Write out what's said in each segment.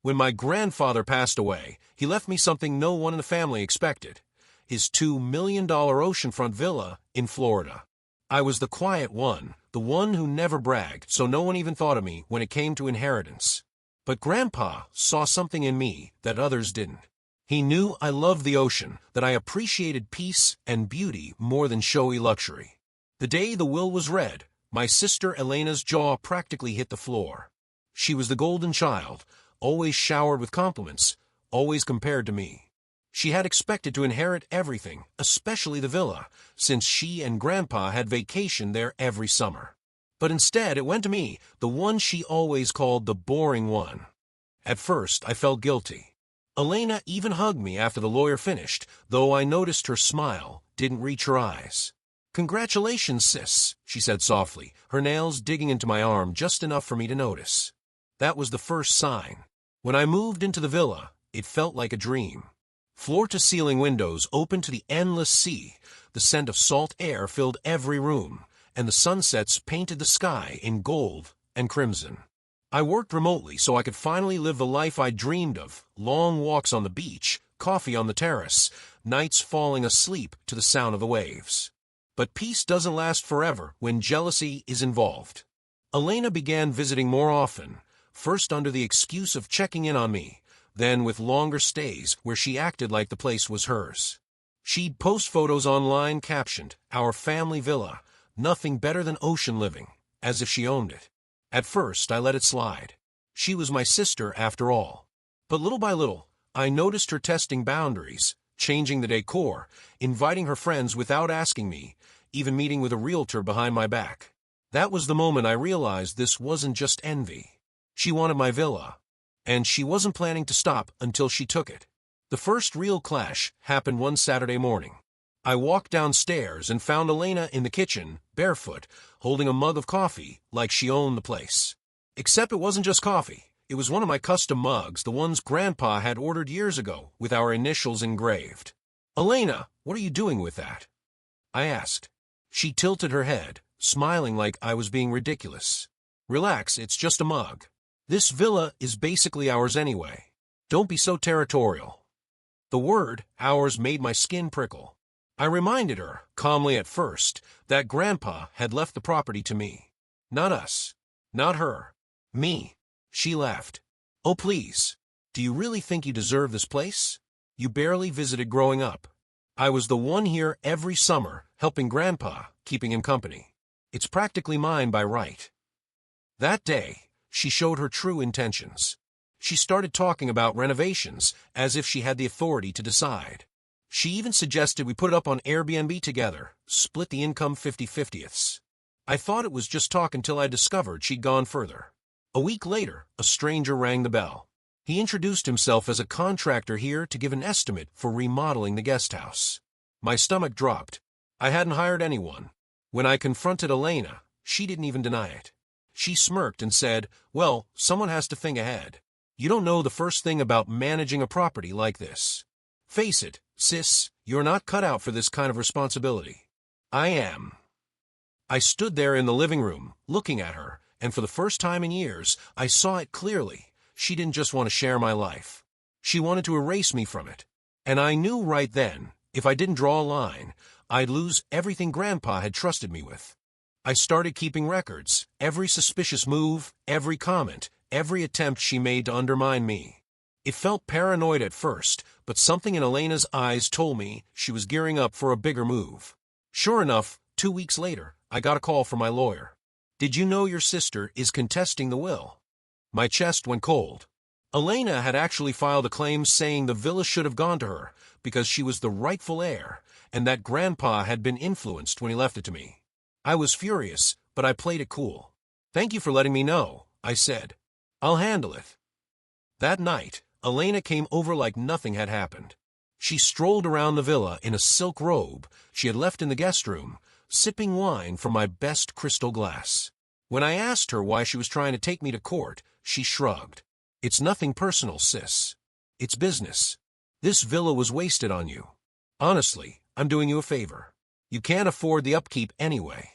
When my grandfather passed away, he left me something no one in the family expected: his $2 million oceanfront villa in Florida. I was the quiet one, the one who never bragged, so no one even thought of me when it came to inheritance. But Grandpa saw something in me that others didn't. He knew I loved the ocean, that I appreciated peace and beauty more than showy luxury. The day the will was read, my sister Elena's jaw practically hit the floor. She was the golden child, always showered with compliments, always compared to me. She had expected to inherit everything, especially the villa, since she and Grandpa had vacationed there every summer. But instead it went to me, the one she always called the boring one. At first I felt guilty. Elena even hugged me after the lawyer finished, though I noticed her smile didn't reach her eyes. "Congratulations, sis," she said softly, her nails digging into my arm just enough for me to notice. That was the first sign. When I moved into the villa, it felt like a dream. Floor-to-ceiling windows opened to the endless sea, the scent of salt air filled every room, and the sunsets painted the sky in gold and crimson. I worked remotely so I could finally live the life I dreamed of: long walks on the beach, coffee on the terrace, nights falling asleep to the sound of the waves. But peace doesn't last forever when jealousy is involved. Elena began visiting more often, first under the excuse of checking in on me, then with longer stays where she acted like the place was hers. She'd post photos online captioned, "Our family villa, nothing better than ocean living," as if she owned it. At first, I let it slide. She was my sister after all. But little by little, I noticed her testing boundaries, changing the decor, inviting her friends without asking me, even meeting with a realtor behind my back. That was the moment I realized this wasn't just envy. She wanted my villa, and she wasn't planning to stop until she took it. The first real clash happened one Saturday morning. I walked downstairs and found Elena in the kitchen, barefoot, holding a mug of coffee like she owned the place. Except it wasn't just coffee. It was one of my custom mugs, the ones Grandpa had ordered years ago, with our initials engraved. "Elena, what are you doing with that?" I asked. She tilted her head, smiling like I was being ridiculous. "Relax, it's just a mug. This villa is basically ours anyway. Don't be so territorial." The word "ours" made my skin prickle. I reminded her, calmly at first, that Grandpa had left the property to me. Not us. Not her. Me. She laughed. "Oh, please. Do you really think you deserve this place? You barely visited growing up. I was the one here every summer, helping Grandpa, keeping him company. It's practically mine by right." That day, she showed her true intentions. She started talking about renovations, as if she had the authority to decide. She even suggested we put it up on Airbnb together, split the income 50-50ths. I thought it was just talk until I discovered she'd gone further. A week later, a stranger rang the bell. He introduced himself as a contractor here to give an estimate for remodeling the guest house. My stomach dropped. I hadn't hired anyone. When I confronted Elena, she didn't even deny it. She smirked and said, "Well, someone has to think ahead. You don't know the first thing about managing a property like this. Face it, sis, you're not cut out for this kind of responsibility." "I am." I stood there in the living room, looking at her, and for the first time in years, I saw it clearly. She didn't just want to share my life. She wanted to erase me from it. And I knew right then, if I didn't draw a line, I'd lose everything Grandpa had trusted me with. I started keeping records, every suspicious move, every comment, every attempt she made to undermine me. It felt paranoid at first, but something in Elena's eyes told me she was gearing up for a bigger move. Sure enough, 2 weeks later, I got a call from my lawyer. "Did you know your sister is contesting the will?" My chest went cold. Elena had actually filed a claim saying the villa should have gone to her because she was the rightful heir, and that Grandpa had been influenced when he left it to me. I was furious, but I played it cool. "Thank you for letting me know," I said. "I'll handle it." That night, Elena came over like nothing had happened. She strolled around the villa in a silk robe she had left in the guest room, sipping wine from my best crystal glass. When I asked her why she was trying to take me to court, she shrugged. "It's nothing personal, sis. It's business. This villa was wasted on you. Honestly, I'm doing you a favor. You can't afford the upkeep anyway."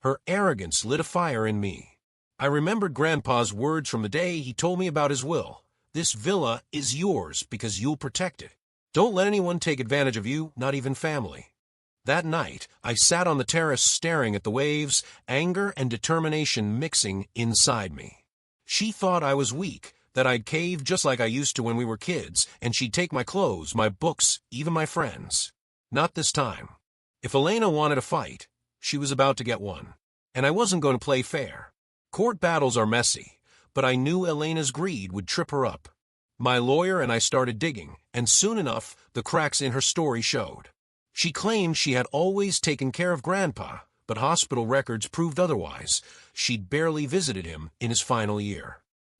Her arrogance lit a fire in me. I remembered Grandpa's words from the day he told me about his will. This villa is yours because you'll protect it. Don't let anyone take advantage of you, not even family. That night, I sat on the terrace staring at the waves, anger and determination mixing inside me. She thought I was weak, that I'd cave just like I used to when we were kids, and she'd take my clothes, my books, even my friends. Not this time. If Elena wanted a fight, she was about to get one. And I wasn't going to play fair. Court battles are messy, but I knew Elena's greed would trip her up. My lawyer and I started digging, and soon enough, the cracks in her story showed. She claimed she had always taken care of Grandpa, but hospital records proved otherwise. She'd barely visited him in his final year.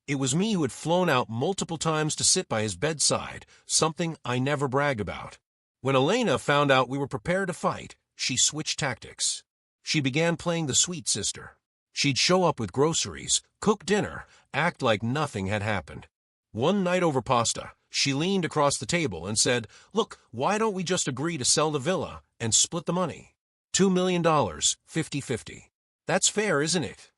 It was me who had flown out multiple times to sit by his bedside, something I never bragged about. When Elena found out we were prepared to fight, she switched tactics. She began playing the sweet sister. She'd show up with groceries, cook dinner, act like nothing had happened. One night over pasta, she leaned across the table and said, "Look, why don't we just agree to sell the villa and split the money? $2 million, 50-50. That's fair, isn't it?"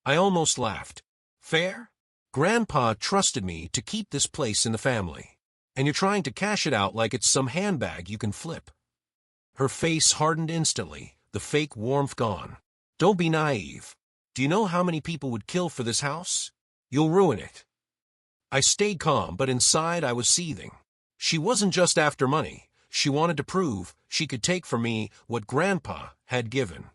I almost laughed. Fair? Grandpa trusted me to keep this place in the family. And you're trying to cash it out like it's some handbag you can flip. Her face hardened instantly, the fake warmth gone. Don't be naive. Do you know how many people would kill for this house? You'll ruin it. I stayed calm, but inside I was seething. She wasn't just after money. She wanted to prove she could take from me what Grandpa had given.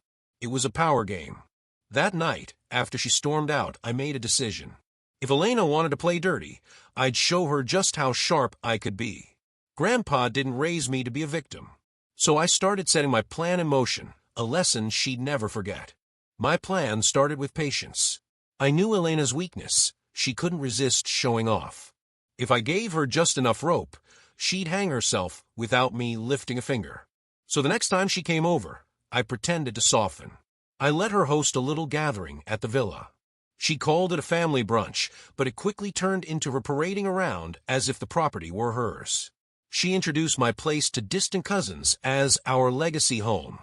It was a power game. That night, after she stormed out, I made a decision. If Elena wanted to play dirty, I'd show her just how sharp I could be. Grandpa didn't raise me to be a victim. So I started setting my plan in motion, a lesson she'd never forget. My plan started with patience. I knew Elena's weakness. She couldn't resist showing off. If I gave her just enough rope, she'd hang herself without me lifting a finger. So the next time she came over, I pretended to soften. I let her host a little gathering at the villa. She called it a family brunch, but it quickly turned into her parading around as if the property were hers. She introduced my place to distant cousins as our legacy home.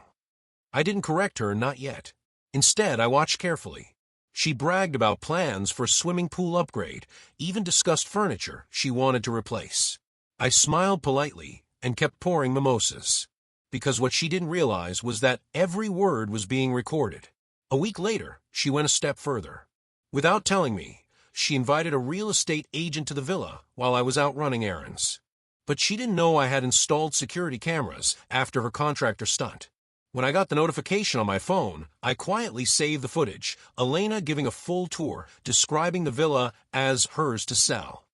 I didn't correct her, not yet. Instead, I watched carefully. She bragged about plans for a swimming pool upgrade, even discussed furniture she wanted to replace. I smiled politely and kept pouring mimosas, because what she didn't realize was that every word was being recorded. A week later, she went a step further. Without telling me, she invited a real estate agent to the villa while I was out running errands. But she didn't know I had installed security cameras after her contractor stunt. When I got the notification on my phone, I quietly saved the footage, Elena giving a full tour, describing the villa as hers to sell.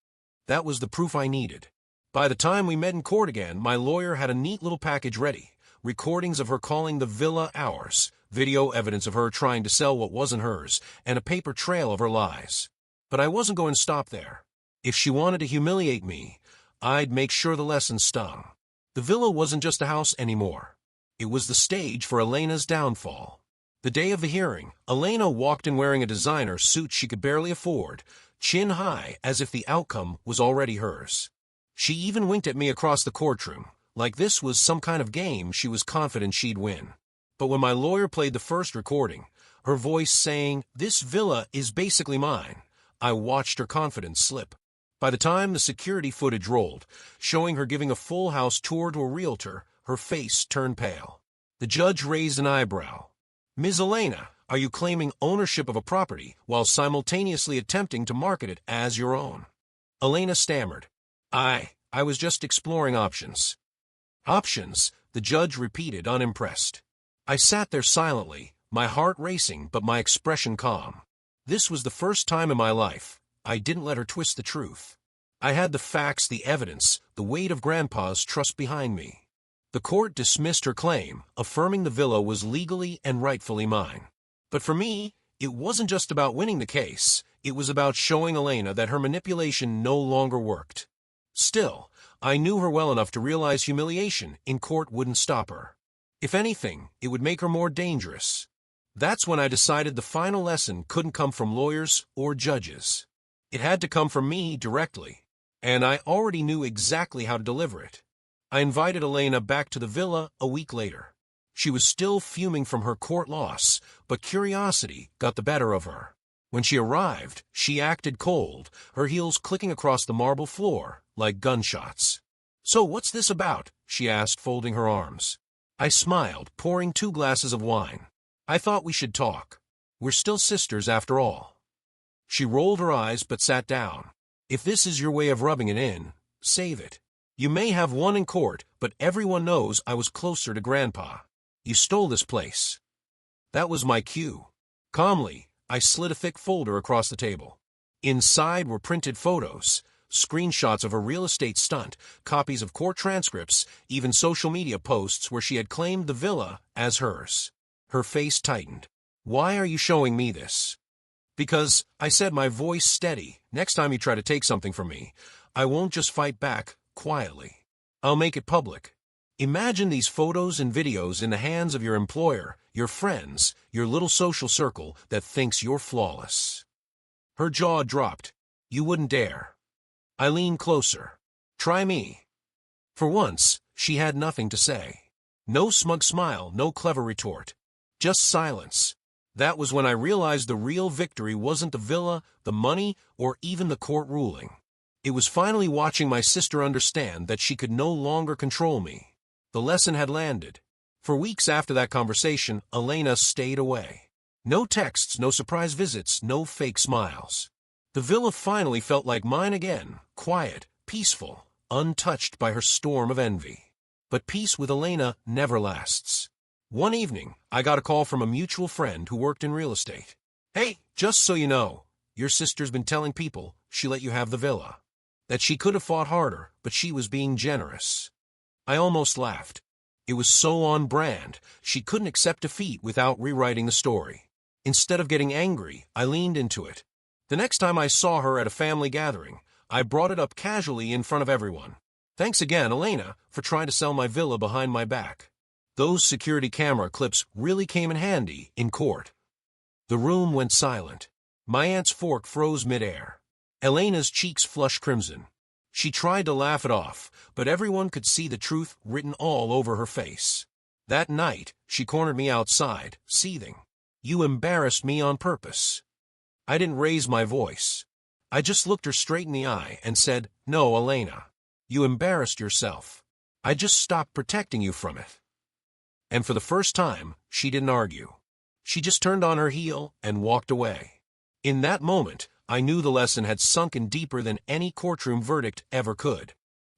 That was the proof I needed. By the time we met in court again, my lawyer had a neat little package ready, recordings of her calling the villa ours, video evidence of her trying to sell what wasn't hers, and a paper trail of her lies. But I wasn't going to stop there. If she wanted to humiliate me, I'd make sure the lesson stung. The villa wasn't just a house anymore. It was the stage for Elena's downfall. The day of the hearing, Elena walked in wearing a designer suit she could barely afford, chin high as if the outcome was already hers. She even winked at me across the courtroom, like this was some kind of game she was confident she'd win. But when my lawyer played the first recording, her voice saying, "This villa is basically mine," I watched her confidence slip. By the time the security footage rolled, showing her giving a full house tour to a realtor, her face turned pale. The judge raised an eyebrow. "Ms. Elena, are you claiming ownership of a property while simultaneously attempting to market it as your own?" Elena stammered. I was just exploring options." "Options?" the judge repeated, unimpressed. I sat there silently, my heart racing but my expression calm. This was the first time in my life I didn't let her twist the truth. I had the facts, the evidence, the weight of Grandpa's trust behind me. The court dismissed her claim, affirming the villa was legally and rightfully mine. But for me, it wasn't just about winning the case. It was about showing Elena that her manipulation no longer worked. Still, I knew her well enough to realize humiliation in court wouldn't stop her. If anything, it would make her more dangerous. That's when I decided the final lesson couldn't come from lawyers or judges. It had to come from me directly, and I already knew exactly how to deliver it. I invited Elena back to the villa a week later. She was still fuming from her court loss, but curiosity got the better of her. When she arrived, she acted cold, her heels clicking across the marble floor like gunshots. "So what's this about?" she asked, folding her arms. I smiled, pouring 2 glasses of wine. "I thought we should talk. We're still sisters after all." She rolled her eyes but sat down. "If this is your way of rubbing it in, save it. You may have won in court, but everyone knows I was closer to Grandpa. You stole this place." That was my cue. Calmly, I slid a thick folder across the table. Inside were printed photos, screenshots of a real estate stunt, copies of court transcripts, even social media posts where she had claimed the villa as hers. Her face tightened. "Why are you showing me this?" "Because," I said, my voice steady, "next time you try to take something from me, I won't just fight back quietly. I'll make it public. Imagine these photos and videos in the hands of your employer, your friends, your little social circle that thinks you're flawless." Her jaw dropped. "You wouldn't dare." I leaned closer. "Try me." For once, she had nothing to say. No smug smile, no clever retort. Just silence. That was when I realized the real victory wasn't the villa, the money, or even the court ruling. It was finally watching my sister understand that she could no longer control me. The lesson had landed. For weeks after that conversation, Elena stayed away. No texts, no surprise visits, no fake smiles. The villa finally felt like mine again, quiet, peaceful, untouched by her storm of envy. But peace with Elena never lasts. One evening, I got a call from a mutual friend who worked in real estate. "Hey, just so you know, your sister's been telling people she let you have the villa. That she could have fought harder, but she was being generous." I almost laughed. It was so on brand, she couldn't accept defeat without rewriting the story. Instead of getting angry, I leaned into it. The next time I saw her at a family gathering, I brought it up casually in front of everyone. "Thanks again, Elena, for trying to sell my villa behind my back." Those security camera clips really came in handy in court. The room went silent. My aunt's fork froze midair. Elena's cheeks flushed crimson. She tried to laugh it off, but everyone could see the truth written all over her face. That night, she cornered me outside, seething. "You embarrassed me on purpose." I didn't raise my voice. I just looked her straight in the eye and said, "No, Elena, you embarrassed yourself. I just stopped protecting you from it." And for the first time, she didn't argue. She just turned on her heel and walked away. In that moment, I knew the lesson had sunken deeper than any courtroom verdict ever could.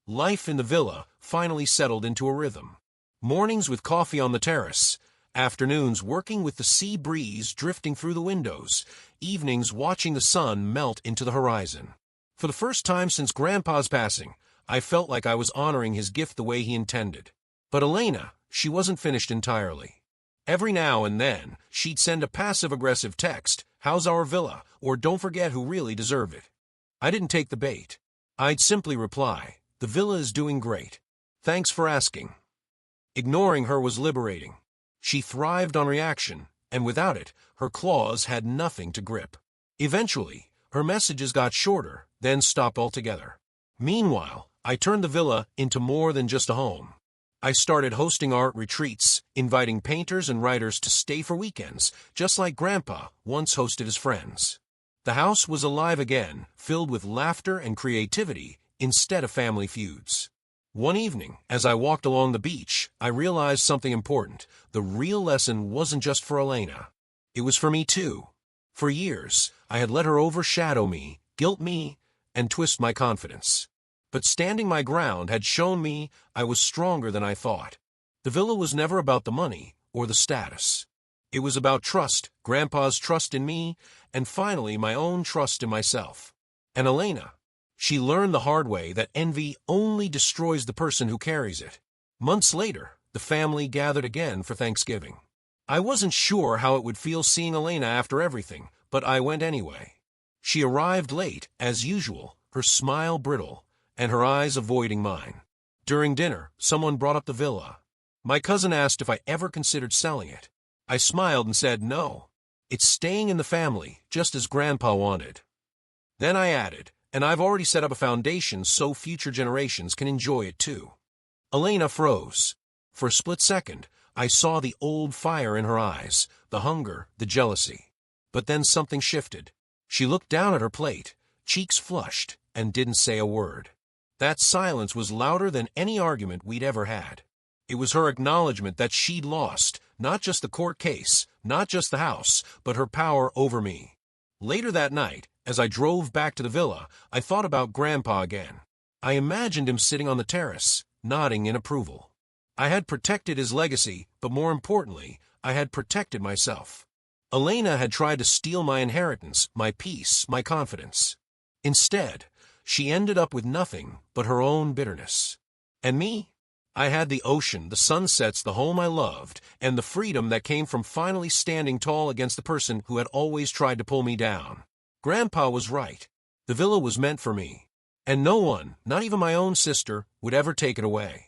Life in the villa finally settled into a rhythm. Mornings with coffee on the terrace, afternoons working with the sea breeze drifting through the windows, evenings watching the sun melt into the horizon. For the first time since Grandpa's passing, I felt like I was honoring his gift the way he intended. But Elena, she wasn't finished entirely. Every now and then, she'd send a passive-aggressive text, "How's our villa?" or "Don't forget who really deserve it." I didn't take the bait. I'd simply reply, "The villa is doing great. Thanks for asking." Ignoring her was liberating. She thrived on reaction, and without it, her claws had nothing to grip. Eventually, her messages got shorter, then stopped altogether. Meanwhile, I turned the villa into more than just a home. I started hosting art retreats, inviting painters and writers to stay for weekends, just like Grandpa once hosted his friends. The house was alive again, filled with laughter and creativity instead of family feuds. One evening, as I walked along the beach, I realized something important. The real lesson wasn't just for Elena. It was for me too. For years, I had let her overshadow me, guilt me, and twist my confidence. But standing my ground had shown me I was stronger than I thought. The villa was never about the money or the status. It was about trust, Grandpa's trust in me, and finally my own trust in myself. And Elena, she learned the hard way that envy only destroys the person who carries it. Months later, the family gathered again for Thanksgiving. I wasn't sure how it would feel seeing Elena after everything, but I went anyway. She arrived late, as usual, her smile brittle, and her eyes avoiding mine. During dinner, someone brought up the villa. My cousin asked if I ever considered selling it. I smiled and said no. It's staying in the family, just as Grandpa wanted. Then I added, and I've already set up a foundation so future generations can enjoy it too. Elena froze. For a split second, I saw the old fire in her eyes, the hunger, the jealousy. But then something shifted. She looked down at her plate, cheeks flushed, and didn't say a word. That silence was louder than any argument we'd ever had. It was her acknowledgement that she'd lost, not just the court case, not just the house, but her power over me. Later that night, as I drove back to the villa, I thought about Grandpa again. I imagined him sitting on the terrace, nodding in approval. I had protected his legacy, but more importantly, I had protected myself. Elena had tried to steal my inheritance, my peace, my confidence. Instead, she ended up with nothing but her own bitterness. And me? I had the ocean, the sunsets, the home I loved, and the freedom that came from finally standing tall against the person who had always tried to pull me down. Grandpa was right. The villa was meant for me. And no one, not even my own sister, would ever take it away.